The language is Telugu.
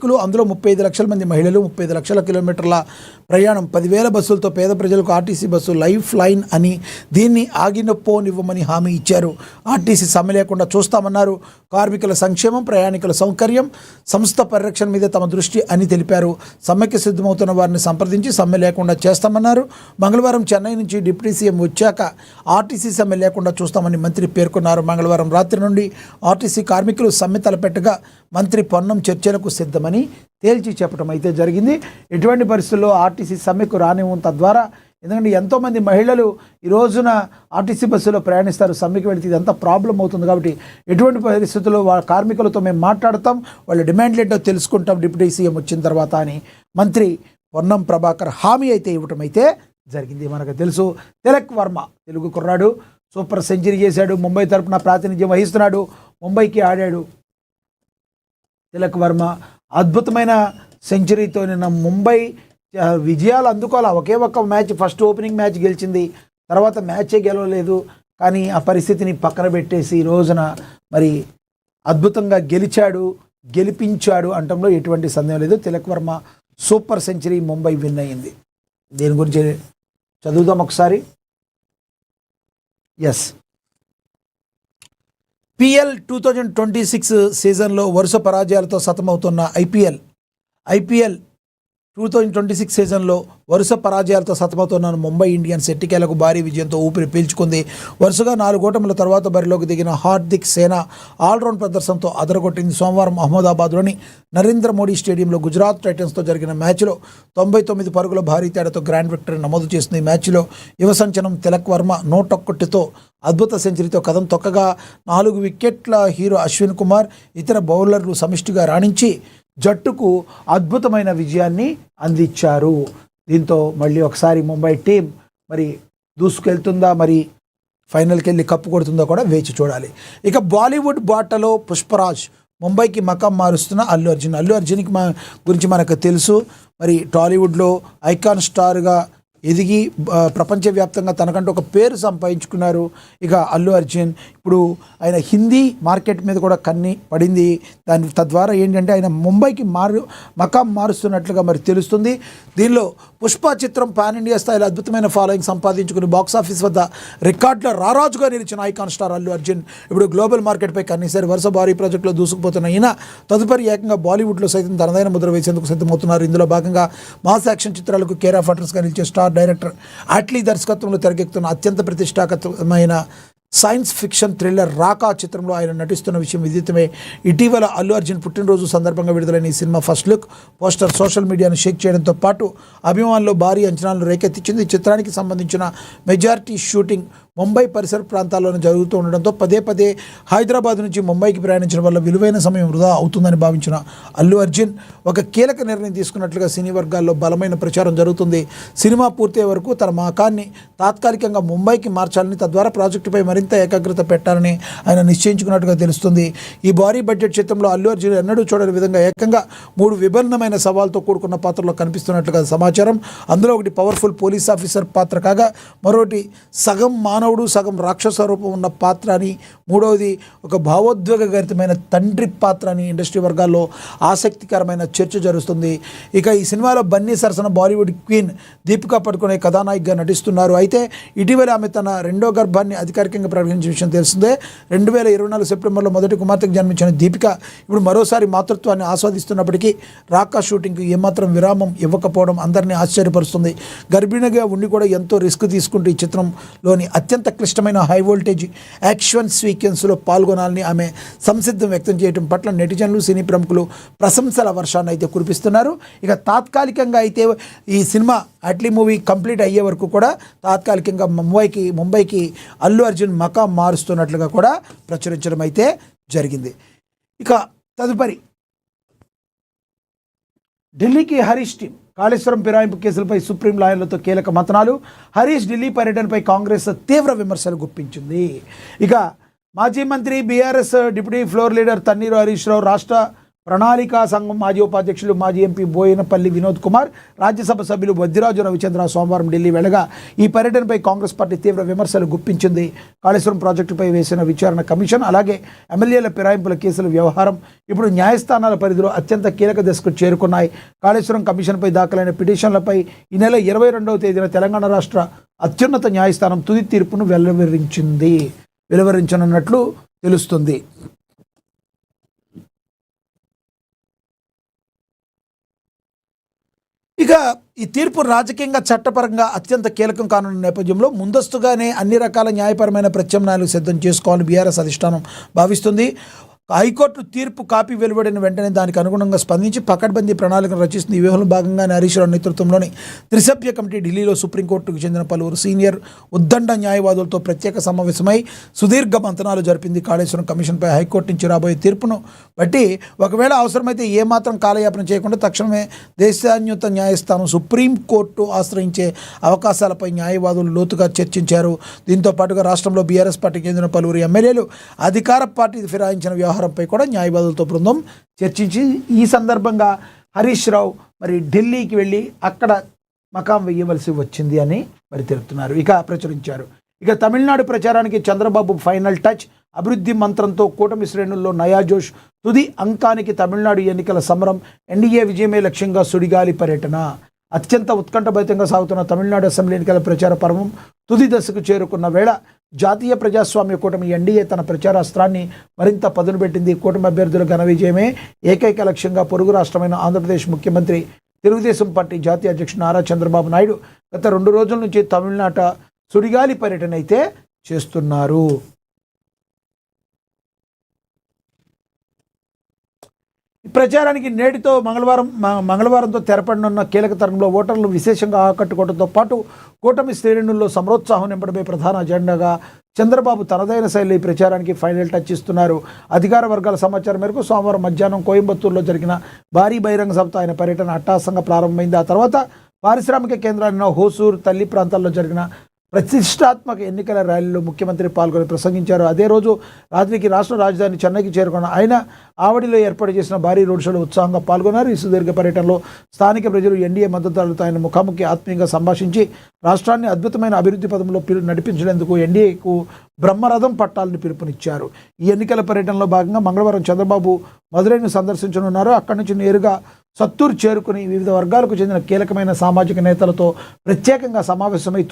కార్మికులు, అందులో 35 లక్షల మంది మహిళలు, 35 లక్షల కిలోమీటర్ల ప్రయాణం, 10,000 బస్సులతో పేద ప్రజలకు ఆర్టీసీ బస్సు లైఫ్ లైన్ అని దీన్ని ఆగినపోనివ్వమని హామీ ఇచ్చారు. ఆర్టీసీ సమ్మె లేకుండా చూస్తామన్నారు. కార్మికుల సంక్షేమం, ప్రయాణికుల సౌకర్యం, సంస్థ పరిరక్షణ మీద తమ దృష్టి అని తెలిపారు. సమ్మెకి సిద్ధమవుతున్న వారిని సంప్రదించి సమ్మె లేకుండా చేస్తామన్నారు. మంగళవారం చెన్నై నుంచి డిప్యూటీ సీఎం వచ్చాక ఆర్టీసీ సమ్మె లేకుండా చూస్తామని మంత్రి పేర్కొన్నారు. మంగళవారం రాత్రి నుండి ఆర్టీసీ కార్మికులు సమ్మె తలపెట్టగా మంత్రి పొన్నం చర్చలకు సిద్ధమని తేల్చి చెప్పడం అయితే జరిగింది. ఎటువంటి పరిస్థితుల్లో ఆర్టీసీ సమ్మెకు రానివ్వం. తద్వారా ఎందుకంటే ఎంతోమంది మహిళలు ఈ రోజున ఆర్టీసీ బస్సులో ప్రయాణిస్తారు. సమ్మెకి వెళితే ఇదంతా ప్రాబ్లం అవుతుంది. కాబట్టి ఎటువంటి పరిస్థితుల్లో వాళ్ళ కార్మికులతో మేము మాట్లాడతాం, వాళ్ళ డిమాండ్లు ఏంటో తెలుసుకుంటాం డిప్యూటీ సీఎం వచ్చిన తర్వాత అని మంత్రి పొన్నం ప్రభాకర్ హామీ అయితే ఇవ్వటం అయితే జరిగింది. మనకు తెలుసు, తిలక్ వర్మ తెలుగు కుర్రాడు, సూపర్ సెంచరీ చేశాడు. ముంబై తరపున ప్రాతినిధ్యం వహిస్తున్నాడు. ముంబైకి ఆడాడు తిలక్ వర్మ. అద్భుతమైన సెంచరీతో నిన్న ముంబై విజయాలు అందుకోవాలి. ఒకే ఒక్క మ్యాచ్, ఫస్ట్ ఓపెనింగ్ మ్యాచ్ గెలిచింది, తర్వాత మ్యాచే గెలవలేదు. కానీ ఆ పరిస్థితిని పక్కన పెట్టేసి ఈ రోజున మరి అద్భుతంగా గెలిపించాడు అంటంలో ఎటువంటి సందేహం లేదు. Tilak Varma super century, Mumbai win అయ్యింది. దీని గురించి చదువుదాం ఒకసారి. ఎస్, PL 2026 సీజన్లో వరుస పరాజయాలతో సతమవుతున్న ఐపీఎల్ 2026 సీజన్లో వరుస పరాజయాలతో సతమవుతున్న ముంబై ఇండియన్స్ ఎట్టికేలకు భారీ విజయంతో ఊపిరి పీల్చుకుంది. వరుసగా 4 ఓటముల తర్వాత బరిలోకి దిగిన హార్దిక్ సేనా ఆల్రౌండ్ ప్రదర్శనతో అదరగొట్టింది. సోమవారం అహ్మదాబాద్లోని నరేంద్ర మోడీ స్టేడియంలో గుజరాత్ టైటన్స్తో జరిగిన మ్యాచ్లో 99 పరుగుల భారీ తేడాతో గ్రాండ్ విక్టరీ నమోదు చేసింది. ఈ మ్యాచ్లో యువ సంచలనం తిలక్ వర్మ 101తో అద్భుత సెంచరీతో కదం తొక్కగా 4 వికెట్ల హీరో అశ్విన్ కుమార్, ఇతర బౌలర్లు సమిష్టిగా రాణించి జట్టుకు అద్భుతమైన విజయాన్ని అందించారు. దీంతో మళ్ళీ ఒకసారి ముంబై టీం మరి దూసుకెళ్తుందా, మరి ఫైనల్కి వెళ్ళి కప్పు కొడుతుందో కూడా వేచి చూడాలి. ఇక బాలీవుడ్ బాటలో పుష్పరాజ్, ముంబైకి మకాం మారుస్తున్న అల్లు అర్జున్కి గురించి మనకు తెలుసు. మరి టాలీవుడ్లో ఐకాన్ స్టార్గా ఎదిగి ప్రపంచవ్యాప్తంగా తనకంటూ ఒక పేరు సంపాదించుకున్నారు. ఇక అల్లు అర్జున్ ఇప్పుడు ఆయన హిందీ మార్కెట్ మీద కూడా కన్ని పడింది. తద్వారా ఏంటంటే ఆయన ముంబైకి మకాం మారుస్తున్నట్లుగా మరి తెలుస్తుంది. దీనిలో పుష్ప చిత్రం పాన్ ఇండియా స్థాయిలో అద్భుతమైన ఫాలోయింగ్ సంపాదించుకుని బాక్సాఫీస్ వద్ద రికార్డుల రారాజుగా నిలిచిన ఐకాన్ స్టార్ అల్లు అర్జున్ ఇప్పుడు గ్లోబల్ మార్కెట్పై కన్నీసారి వరుస భారీ ప్రాజెక్టులో దూసుకుపోతున్న ఈయన తదుపరి ఏకంగా బాలీవుడ్లో సైతం తనదైన ముద్ర వేసేందుకు సిద్ధమవుతున్నారు. ఇందులో భాగంగా మాస్ యాక్షన్ చిత్రాలకు కేర్ ఆఫ్ అడ్రస్గా నిలిచే స్టార్ డైరెక్టర్ అట్లీ దర్శకత్వంలో తెరకెక్కుతున్న అత్యంత ప్రతిష్టాత్మకమైన సైన్స్ ఫిక్షన్ థ్రిల్లర్ రాకా చిత్రంలో ఆయన నటిస్తున్న విషయం విదితమే. ఇటీవల అల్లు అర్జున్ పుట్టినరోజు సందర్భంగా విడుదలైన ఈ cinema first look poster social మీడియాను షేక్ చేయడంతో పాటు అభిమానుల్లో భారీ అంచనాలను రేకెత్తించింది. ఈ చిత్రానికి సంబంధించిన మెజారిటీ షూటింగ్ ముంబై పరిసర ప్రాంతాల్లోనే జరుగుతూ ఉండడంతో పదే హైదరాబాద్ నుంచి ముంబైకి ప్రయాణించడం వల్ల విలువైన సమయం వృధా అవుతుందని భావించిన అల్లు అర్జున్ ఒక కీలక నిర్ణయం తీసుకున్నట్లుగా సినీ వర్గాల్లో బలమైన ప్రచారం జరుగుతుంది. సినిమా పూర్తయ్యే వరకు తన మకాన్ని తాత్కాలికంగా ముంబైకి మార్చాలని, తద్వారా ప్రాజెక్టుపై మరింత ఏకాగ్రత పెట్టాలని ఆయన నిశ్చయించుకున్నట్టుగా తెలుస్తుంది. ఈ భారీ బడ్జెట్ చిత్రంలో అల్లు అర్జున్ ఎన్నడూ చూడని విధంగా ఏకంగా 3 విభిన్నమైన సవాల్తో కూడుకున్న పాత్రలో కనిపిస్తున్నట్లుగా సమాచారం. అందులో ఒకటి పవర్ఫుల్ పోలీస్ ఆఫీసర్ పాత్ర కాగా, మరొకటి సగం మానవుడు సగం రాక్షస రూపం ఉన్న పాత్ర అని, మూడవది ఒక భావోద్వేగభరితమైన తండ్రి పాత్ర అని ఇండస్ట్రీ వర్గాల్లో ఆసక్తికరమైన చర్చ జరుగుతుంది. ఇక ఈ సినిమాలో బన్నీ సరసన బాలీవుడ్ క్వీన్ దీపికా పడుకునే కథానాయికగా నటిస్తున్నారు. అయితే ఇటీవల ఆమె తన 2వ గర్భాన్ని అధికారికంగా ప్రకటించిన విషయం తెలిసిందే. 2024 సెప్టెంబర్లో మొదటి కుమార్తెకు జన్మించిన దీపిక ఇప్పుడు మరోసారి మాతృత్వాన్ని ఆస్వాదిస్తున్నప్పటికీ రాకా షూటింగ్కి ఏమాత్రం విరామం ఇవ్వకపోవడం అందరినీ ఆశ్చర్యపరుస్తుంది. గర్భిణిగా ఉండి కూడా ఎంతో రిస్క్ తీసుకుంటూ ఈ చిత్రంలోని అత్యంత క్లిష్టమైన హై వోల్టేజ్ యాక్షన్ సీక్వెన్స్లో పాల్గొనాలని ఆమె సంసిద్ధం వ్యక్తం చేయడం పట్ల నెటిజన్లు, సినీ ప్రముఖులు ప్రశంసల వర్షాన్ని అయితే కురిపిస్తున్నారు. ఇక తాత్కాలికంగా అయితే ఈ సినిమా అట్లీ మూవీ కంప్లీట్ అయ్యే వరకు కూడా తాత్కాలికంగా ముంబైకి అల్లు అర్జున్ మకాం మారుస్తున్నట్లుగా కూడా ప్రచురించడం అయితే జరిగింది. ఇక తదుపరి ఢిల్లీకి హరీష్ టీం, కాళేశ్వరం ఫిరాయింపు కేసులపై సుప్రీం లాయర్లతో కీలక మంతనాలు. హరీష్ ఢిల్లీ పర్యటనపై కాంగ్రెస్ తీవ్ర విమర్శలు గుప్పించింది. ఇక మాజీ మంత్రి BRS deputy floor leader Thanneeru Harish Rao రాష్ట్ర ప్రణాళికా సంఘం మాజీ ఉపాధ్యక్షులు మాజీ ఎంపీ బోయినపల్లి వినోద్ కుమార్, రాజ్యసభ సభ్యులు వద్దిరాజు రవిచంద్ర సోమవారం ఢిల్లీ వెళ్ళగా ఈ పర్యటనపై కాంగ్రెస్ పార్టీ తీవ్ర విమర్శలు గుప్పించింది. కాళేశ్వరం ప్రాజెక్టుపై వేసిన విచారణ కమిషన్, అలాగే ఎమ్మెల్యేల ఫిరాయింపుల కేసుల వ్యవహారం ఇప్పుడు న్యాయస్థానాల పరిధిలో అత్యంత కీలక దశకు చేరుకున్నాయి. కాళేశ్వరం కమిషన్పై దాఖలైన పిటిషన్లపై ఈ నెల 22వ తేదీన తెలంగాణ రాష్ట్ర అత్యున్నత న్యాయస్థానం తుది తీర్పును వెలువరించనున్నట్లు తెలుస్తుంది. ఇక ఈ తీర్పు రాజకీయంగా చట్టపరంగా అత్యంత కీలకం కానున్న నేపథ్యంలో ముందస్తుగానే అన్ని రకాల న్యాయపరమైన ప్రత్యామ్నాయాలు సిద్ధం చేసుకోవాలని బీఆర్ఎస్ అధిష్టానం భావిస్తుంది. హైకోర్టు తీర్పు కాపీ వెలువడిన వెంటనే దానికి అనుగుణంగా స్పందించి పకడ్బందీ ప్రణాళికను రచిస్తుంది. ఈ వ్యూహంలో భాగంగానే హరీష్ రావు నేతృత్వంలోని త్రిసభ్య కమిటీ ఢిల్లీలో సుప్రీంకోర్టుకు చెందిన పలువురు సీనియర్ ఉద్దండ న్యాయవాదులతో ప్రత్యేక సమావేశమై సుదీర్ఘ మంతనాలు జరిపింది. కాళేశ్వరం కమిషన్పై హైకోర్టు నుంచి రాబోయే తీర్పును బట్టి ఒకవేళ అవసరమైతే ఏమాత్రం కాలయాపన చేయకుండా తక్షణమే దేశాన్యుత న్యాయస్థానం సుప్రీంకోర్టు ఆశ్రయించే అవకాశాలపై న్యాయవాదులు లోతుగా చర్చించారు. దీంతో పాటుగా రాష్ట్రంలో బీఆర్ఎస్ పార్టీకి చెందిన పలువురు ఎమ్మెల్యేలు అధికార పార్టీ ఫిరాయించిన వ్యవహారంపై కూడా న్యాయవాదులతో బృందం చర్చించి ఈ సందర్భంగా హరీష్ రావు మరి ఢిల్లీకి వెళ్ళి అక్కడ మకాం వేయవలసి వచ్చింది అని మరి తెలుపుతున్నారు. ఇక ప్రచురించారు. ఇక తమిళనాడు ప్రచారానికి చంద్రబాబు ఫైనల్ టచ్. అభివృద్ధి మంత్రంతో కూటమి శ్రేణుల్లో నయాజోష్. తుది అంకానికి తమిళనాడు ఎన్నికల సమరం. ఎన్డీఏ విజయమే లక్ష్యంగా సుడిగాలి పర్యటన. అత్యంత ఉత్కంఠభరితంగా సాగుతున్న తమిళనాడు అసెంబ్లీ ఎన్నికల ప్రచార పర్వం తుది దశకు చేరుకున్న వేళ జాతీయ ప్రజాస్వామ్య కూటమి ఎన్డీఏ తన ప్రచారాస్త్రాన్ని మరింత పదును పెట్టింది. కూటమి అభ్యర్థుల ఘన విజయమే ఏకైక లక్ష్యంగా పొరుగు రాష్ట్రమైన ఆంధ్రప్రదేశ్ ముఖ్యమంత్రి తెలుగుదేశం పార్టీ జాతీయ అధ్యక్షుడు నారా చంద్రబాబు నాయుడు గత 2 రోజుల నుంచి తమిళనాట సుడిగాలి పర్యటన అయితే చేస్తున్నారు. ప్రచారానికి నేటితో మంగళవారంతో తెరపడనున్న కీలక తరంలో ఓటర్లు విశేషంగా ఆకట్టుకోవడంతో పాటు కూటమి శ్రేణుల్లో సమరోత్సాహం నింపడమే ప్రధాన అజెండాగా చంద్రబాబు తనదైన శైలి ప్రచారానికి ఫైనల్ టచ్ ఇస్తున్నారు. అధికార వర్గాల సమాచారం మేరకు సోమవారం మధ్యాహ్నం కోయంబత్తూరులో జరిగిన భారీ బహిరంగ సభతో ఆయన పర్యటన అట్టహాసంగా ప్రారంభమైంది. ఆ తర్వాత పారిశ్రామిక కేంద్రాలైన హోసూరు, తల్లి ప్రాంతాల్లో జరిగిన ప్రతిష్టాత్మక ఎన్నికల ర్యాలీలో ముఖ్యమంత్రి పాల్గొని ప్రసంగించారు. అదే రోజు రాత్రికి రాష్ట్ర రాజధాని చెన్నైకి చేరుకున్న ఆయన ఆవడిలో ఏర్పాటు చేసిన భారీ రోడ్ షోలో ఉత్సాహంగా పాల్గొన్నారు. ఈ సుదీర్ఘ పర్యటనలో స్థానిక ప్రజలు ఎన్డీఏ మద్దతుదారులతో ఆయన ముఖాముఖి ఆత్మీయంగా సంభాషించి రాష్ట్రాన్ని అద్భుతమైన అభివృద్ధి పదంలో నడిపించేందుకు ఎన్డీఏకు బ్రహ్మరథం పట్టాలని పిలుపునిచ్చారు. ఈ ఎన్నికల పర్యటనలో భాగంగా మంగళవారం చంద్రబాబు మదురైను సందర్శించనున్నారు. అక్కడి నుంచి నేరుగా సత్తూరు చేరుకుని వివిధ వర్గాలకు చెందిన కీలకమైన సామాజిక నేతలతో ప్రత్యేకంగా సమావేశమై